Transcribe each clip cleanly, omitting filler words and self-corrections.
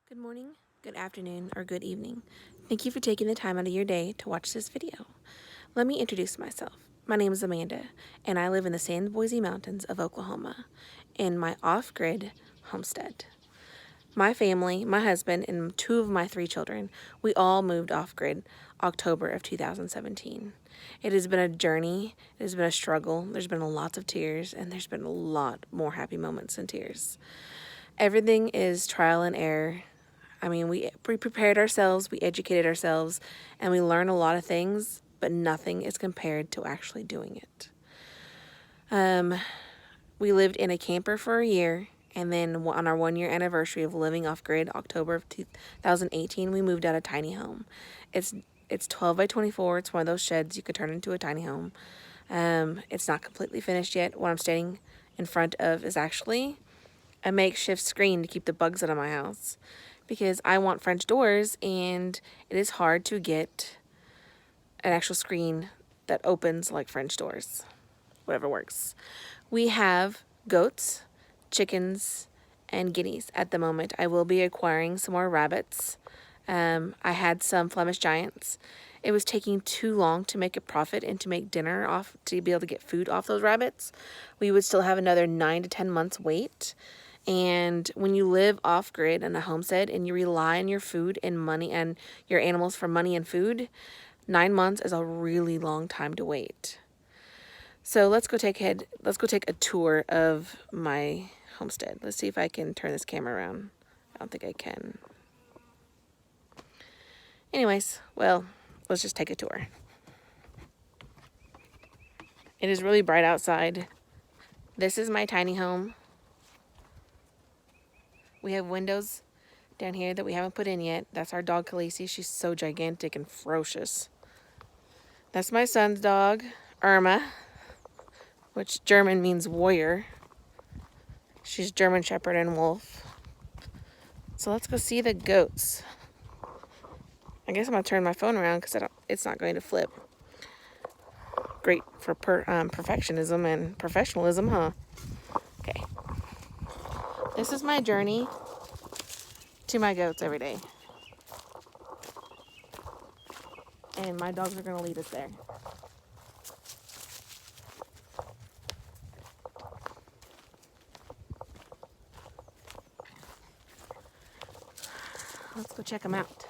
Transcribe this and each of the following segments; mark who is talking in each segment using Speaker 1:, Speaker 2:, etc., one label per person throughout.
Speaker 1: Good morning, good afternoon, or good evening. Thank you for taking the time out of your day to watch this video. Let me introduce myself. My name is Amanda, and I live in the San Boise Mountains of Oklahoma in my off-grid homestead. My family, my husband, and two of my three children, we all moved off-grid October of 2017. It has been a journey, it has been a struggle, there's been lots of tears, and there's been a lot more happy moments than tears. Everything is trial and error. I mean, we prepared ourselves, we educated ourselves, and we learned a lot of things, but nothing is compared to actually doing it. We lived in a camper for a year, and then on our 1 year anniversary of living off grid, October of 2018, we moved out a tiny home. It's 12 by 24. It's one of those sheds you could turn into a tiny home. It's not completely finished yet. What I'm standing in front of is actually a makeshift screen to keep the bugs out of my house, because I want French doors, and it is hard to get an actual screen that opens like French doors. Whatever works. We have goats, chickens, and guineas at the moment. I will be acquiring some more rabbits. I had some Flemish Giants. It was taking too long to make a profit and to make dinner off, to be able to get food off those rabbits. We would still have another 9 to 10 months wait. And when you live off grid in a homestead and you rely on your food and money and your animals for money and food, 9 months is a really long time to wait. So let's go take a tour of my homestead. Let's see if I can turn this camera around. I don't think I can. Anyways, well, let's just take a tour. It is really bright outside. This is my tiny home. We have windows down here that we haven't put in yet. That's our dog, Khaleesi. She's so gigantic and ferocious. That's my son's dog, Irma, which German means warrior. She's German Shepherd and Wolf. So let's go see the goats. I guess I'm going to turn my phone around because it's not going to flip. Great for perfectionism and professionalism, huh? Okay. This is my journey to my goats every day. And my dogs are going to lead us there. Let's go check them out.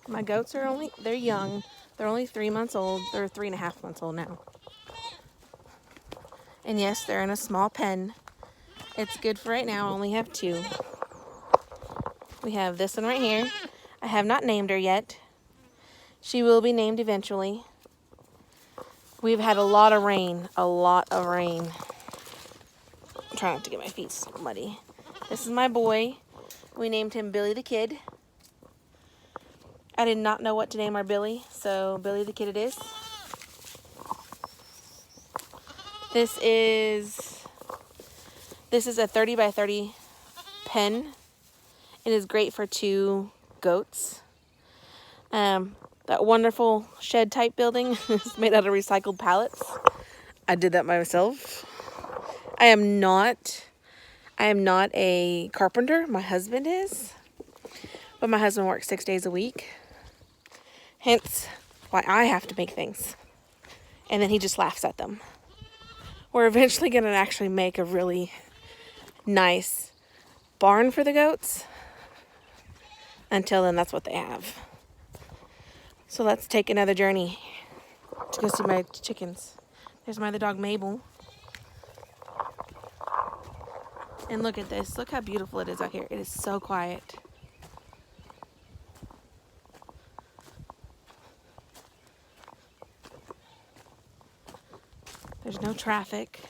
Speaker 1: My goats they're young. They're only 3 months old. They're 3.5 months old now. And yes, they're in a small pen. It's good for right now. I only have 2. We have this one right here. I have not named her yet. She will be named eventually. We've had a lot of rain. I'm trying not to get my feet so muddy. This is my boy. We named him Billy the Kid. I did not know what to name our Billy, so Billy the Kid it is. This is a 30 by 30 pen. It is great for 2 goats. That wonderful shed type building is made out of recycled pallets. I did that myself. I am not a carpenter. My husband is. But my husband works 6 days a week. Hence why I have to make things. And then he just laughs at them. We're eventually going to actually make a really nice barn for the goats. Until then, that's what they have. So let's take another journey to go see my chickens. There's my other dog, Mabel. And look at this. Look how beautiful it is out here. It is so quiet. There's no traffic.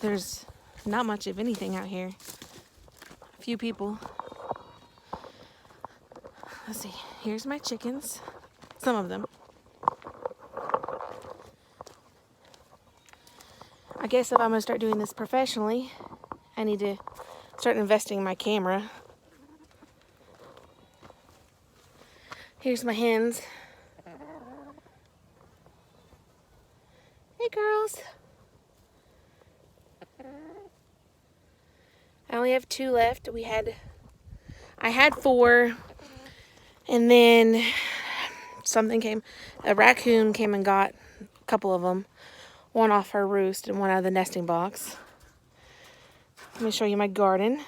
Speaker 1: There's not much of anything out here. A few people. Let's see. Here's my chickens. Some of them. I guess if I'm going to start doing this professionally, I need to start investing in my camera. Here's my hens. girls. I only have 2 left. I had 4, and then a raccoon came and got a couple of them. One off her roost and one out of the nesting box. Let me show you my garden.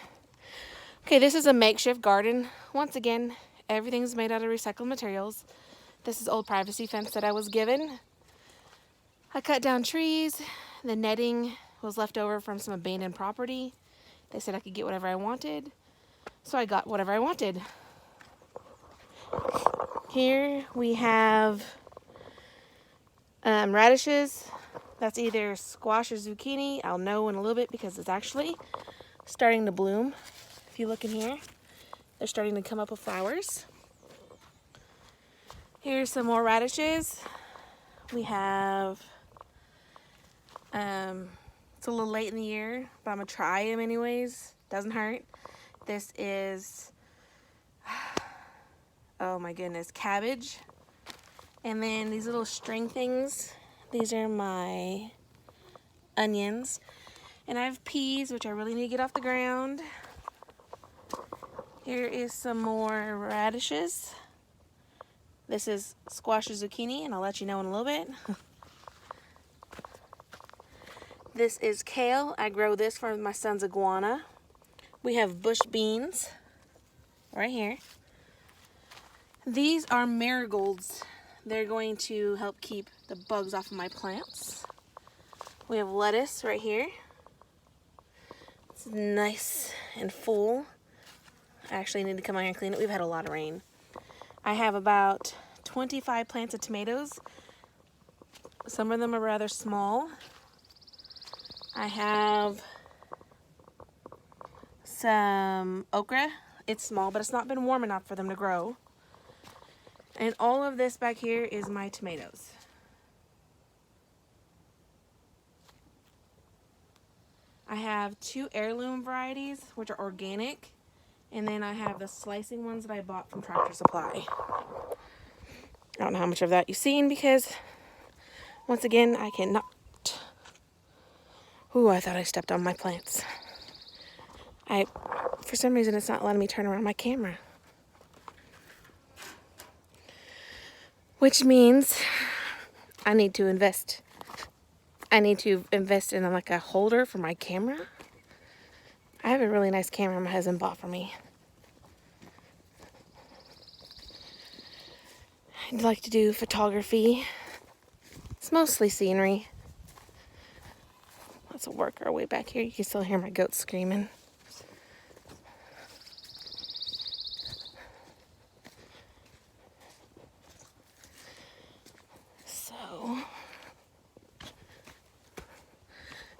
Speaker 1: Okay, this is a makeshift garden. Once again, everything's made out of recycled materials. This is old privacy fence that I was given. I cut down trees. The netting was left over from some abandoned property. They said I could get whatever I wanted, so I got whatever I wanted. Here we have radishes. That's either squash or zucchini. I'll know in a little bit because it's actually starting to bloom. If you look in here, they're starting to come up with flowers. Here's some more radishes. We have, it's a little late in the year, but I'm gonna try them anyways. Doesn't hurt. This is, oh my goodness, cabbage. And then these little string things, these are my onions. And I have peas, which I really need to get off the ground. Here is some more radishes. This is squash or zucchini, and I'll let you know in a little bit. This is kale. I grow this for my son's iguana. We have bush beans right here. These are marigolds. They're going to help keep the bugs off of my plants. We have lettuce right here. It's nice and full. I actually need to come out here and clean it. We've had a lot of rain. I have about 25 plants of tomatoes. Some of them are rather small. I have some okra. It's small, but it's not been warm enough for them to grow. And all of this back here is my tomatoes. I have 2 heirloom varieties, which are organic. And then I have the slicing ones that I bought from Tractor Supply. I don't know how much of that you've seen because, once again, I cannot. Ooh, I thought I stepped on my plants. For some reason, it's not letting me turn around my camera. Which means I need to invest. I need to invest in like a holder for my camera. I have a really nice camera my husband bought for me. I'd like to do photography. It's mostly scenery. Let's work our way back here. You can still hear my goats screaming. So,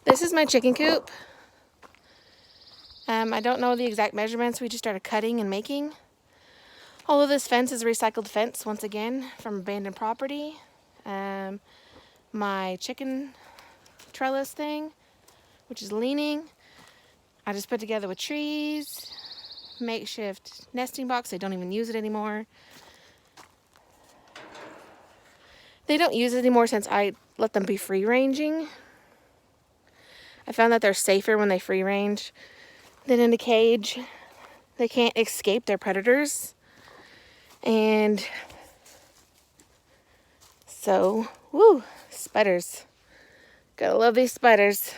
Speaker 1: this is my chicken coop. I don't know the exact measurements. We just started cutting and making. All of this fence is a recycled fence, once again, from abandoned property. My chicken trellis thing, which is leaning, I just put together with trees. Makeshift nesting box. They don't even use it anymore. They don't use it anymore since I let them be free ranging. I found that they're safer when they free range than in a cage. They can't escape their predators. And so, woo, spiders. Gotta love these spiders.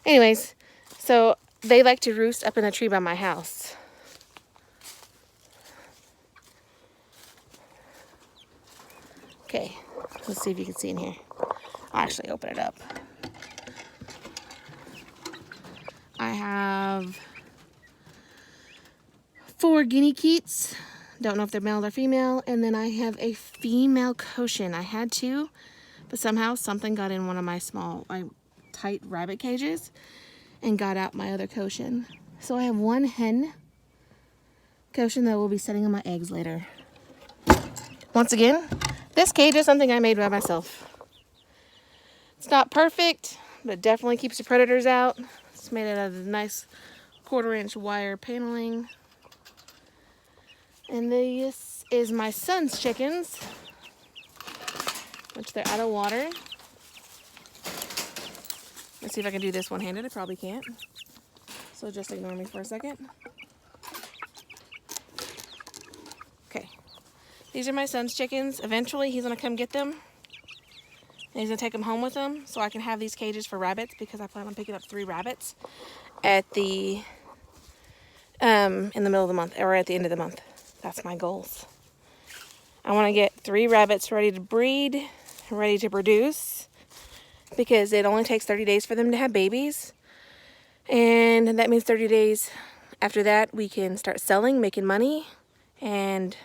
Speaker 1: Anyways, so they like to roost up in the tree by my house. Okay, let's see if you can see in here. I'll actually open it up. I have 4 guinea keats. Don't know if they're male or female. And then I have a female cochin. I had 2, but somehow something got in one of my tight rabbit cages and got out my other cochin. So I have 1 hen cochin that will be setting on my eggs later. Once again, this cage is something I made by myself. It's not perfect, but it definitely keeps the predators out. It's made out of nice 1/4-inch wire paneling. And this is my son's chickens, which they're out of water. Let's see if I can do this one-handed. I probably can't. So just ignore me for a second. Okay. These are my son's chickens. Eventually, he's going to come get them. And he's going to take them home with him so I can have these cages for rabbits, because I plan on picking up 3 rabbits at the in the middle of the month, or at the end of the month. That's my goals. I want to get 3 rabbits ready to breed, ready to produce, because it only takes 30 days for them to have babies. And that means 30 days after that we can start selling, making money. And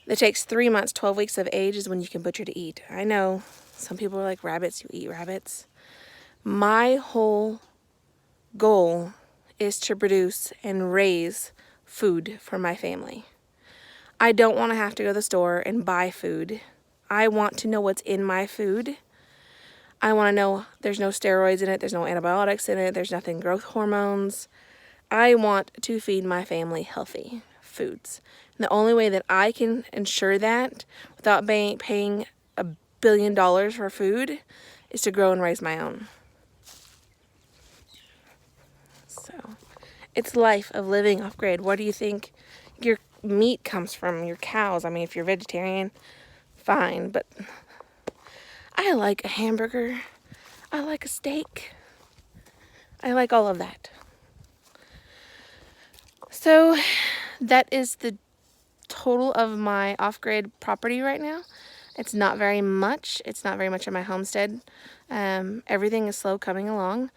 Speaker 1: it takes 3 months, 12 weeks of age is when you can butcher to eat. I know some people are like, rabbits, you eat rabbits. My whole goal is to produce and raise food for my family. I don't want to have to go to the store and buy food. I want to know what's in my food. I want to know there's no steroids in it, there's no antibiotics in it, there's nothing growth hormones. I want to feed my family healthy foods. And the only way that I can ensure that without paying $1 billion for food is to grow and raise my own. So, it's life of living off grid. What do you think your meat comes from? Your cows. I mean, if you're vegetarian, fine, but I like a hamburger. I like a steak. I like all of that. So that is the total of my off-grid property right now. It's not very much. It's not very much of my homestead. Everything is slow coming along.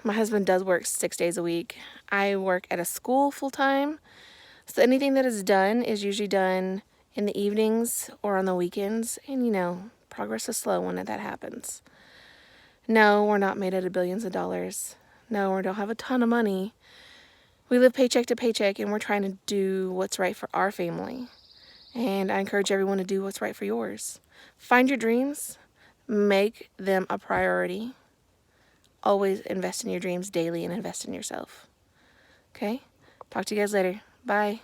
Speaker 1: My husband does work 6 days a week. I work at a school full-time. So anything that is done is usually done in the evenings or on the weekends. And you know, progress is slow when that happens. No, we're not made out of billions of dollars. No, we don't have a ton of money. We live paycheck to paycheck, and we're trying to do what's right for our family. And I encourage everyone to do what's right for yours. Find your dreams. Make them a priority. Always invest in your dreams daily and invest in yourself. Okay? Talk to you guys later. Bye.